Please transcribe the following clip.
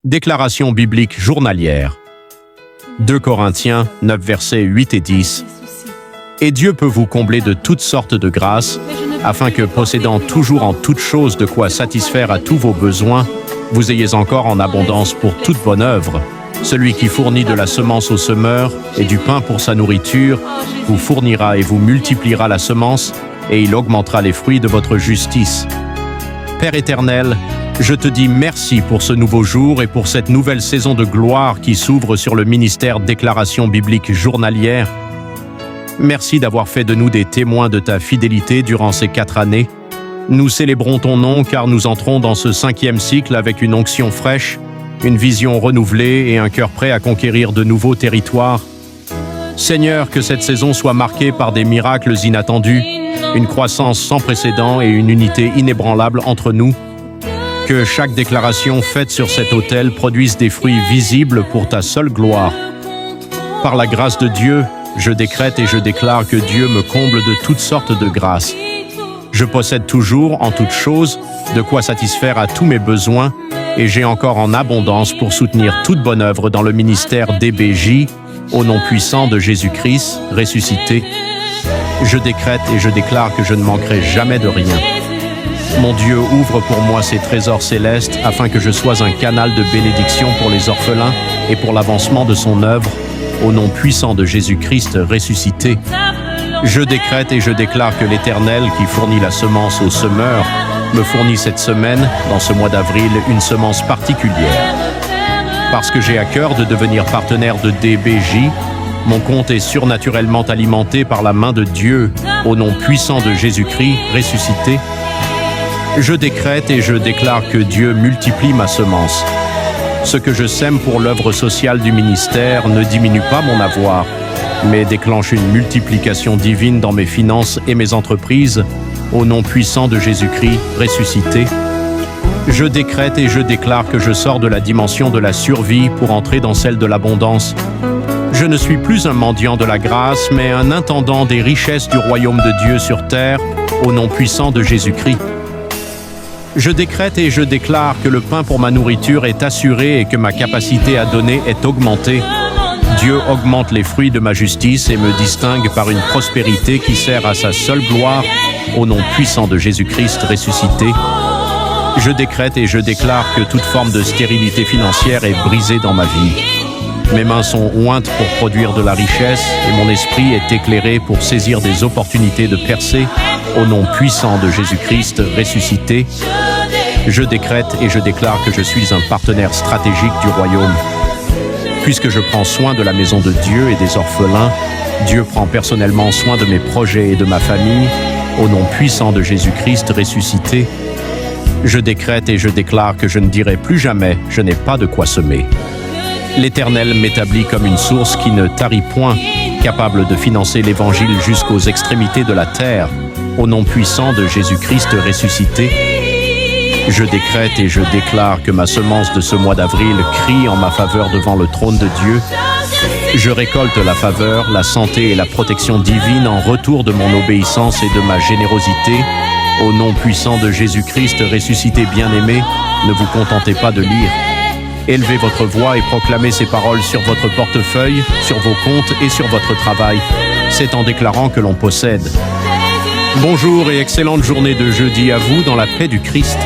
Déclaration biblique journalière. 2 Corinthiens 9 versets 8 et 10. Et Dieu peut vous combler de toutes sortes de grâces, afin que, possédant toujours en toutes choses de quoi satisfaire à tous vos besoins, vous ayez encore en abondance pour toute bonne œuvre. Celui qui fournit de la semence au semeur et du pain pour sa nourriture, vous fournira et vous multipliera la semence, et il augmentera les fruits de votre justice. Père éternel, je te dis merci pour ce nouveau jour et pour cette nouvelle saison de gloire qui s'ouvre sur le ministère Déclaration biblique journalière. Merci d'avoir fait de nous des témoins de ta fidélité durant ces 4 années. Nous célébrons ton nom car nous entrons dans ce 5e cycle avec une onction fraîche, une vision renouvelée et un cœur prêt à conquérir de nouveaux territoires. Seigneur, que cette saison soit marquée par des miracles inattendus, une croissance sans précédent et une unité inébranlable entre nous. Que chaque déclaration faite sur cet autel produise des fruits visibles pour ta seule gloire. Par la grâce de Dieu, je décrète et je déclare que Dieu me comble de toutes sortes de grâces. Je possède toujours, en toutes choses, de quoi satisfaire à tous mes besoins et j'ai encore en abondance pour soutenir toute bonne œuvre dans le ministère DBJ, au nom puissant de Jésus-Christ, ressuscité. Je décrète et je déclare que je ne manquerai jamais de rien. Mon Dieu ouvre pour moi ses trésors célestes afin que je sois un canal de bénédiction pour les orphelins et pour l'avancement de son œuvre, au nom puissant de Jésus-Christ ressuscité. Je décrète et je déclare que l'Éternel qui fournit la semence au semeur me fournit cette semaine, dans ce mois d'avril, une semence particulière. Parce que j'ai à cœur de devenir partenaire de DBJ, mon compte est surnaturellement alimenté par la main de Dieu, au nom puissant de Jésus-Christ ressuscité. Je décrète et je déclare que Dieu multiplie ma semence. Ce que je sème pour l'œuvre sociale du ministère ne diminue pas mon avoir, mais déclenche une multiplication divine dans mes finances et mes entreprises, au nom puissant de Jésus-Christ ressuscité. Je décrète et je déclare que je sors de la dimension de la survie pour entrer dans celle de l'abondance. Je ne suis plus un mendiant de la grâce, mais un intendant des richesses du royaume de Dieu sur terre, au nom puissant de Jésus-Christ. Je décrète et je déclare que le pain pour ma nourriture est assuré et que ma capacité à donner est augmentée. Dieu augmente les fruits de ma justice et me distingue par une prospérité qui sert à sa seule gloire, au nom puissant de Jésus-Christ ressuscité. Je décrète et je déclare que toute forme de stérilité financière est brisée dans ma vie. Mes mains sont ointes pour produire de la richesse et mon esprit est éclairé pour saisir des opportunités de percée, au nom puissant de Jésus-Christ ressuscité. Je décrète et je déclare que je suis un partenaire stratégique du royaume. Puisque je prends soin de la maison de Dieu et des orphelins, Dieu prend personnellement soin de mes projets et de ma famille, au nom puissant de Jésus-Christ ressuscité. Je décrète et je déclare que je ne dirai plus jamais « je n'ai pas de quoi semer ». L'Éternel m'établit comme une source qui ne tarit point, capable de financer l'Évangile jusqu'aux extrémités de la terre, au nom puissant de Jésus-Christ ressuscité. Je décrète et je déclare que ma semence de ce mois d'avril crie en ma faveur devant le trône de Dieu. Je récolte la faveur, la santé et la protection divine en retour de mon obéissance et de ma générosité. Au nom puissant de Jésus-Christ ressuscité bien-aimé, ne vous contentez pas de lire. Élevez votre voix et proclamez ces paroles sur votre portefeuille, sur vos comptes et sur votre travail. C'est en déclarant que l'on possède. Bonjour et excellente journée de jeudi à vous dans la paix du Christ.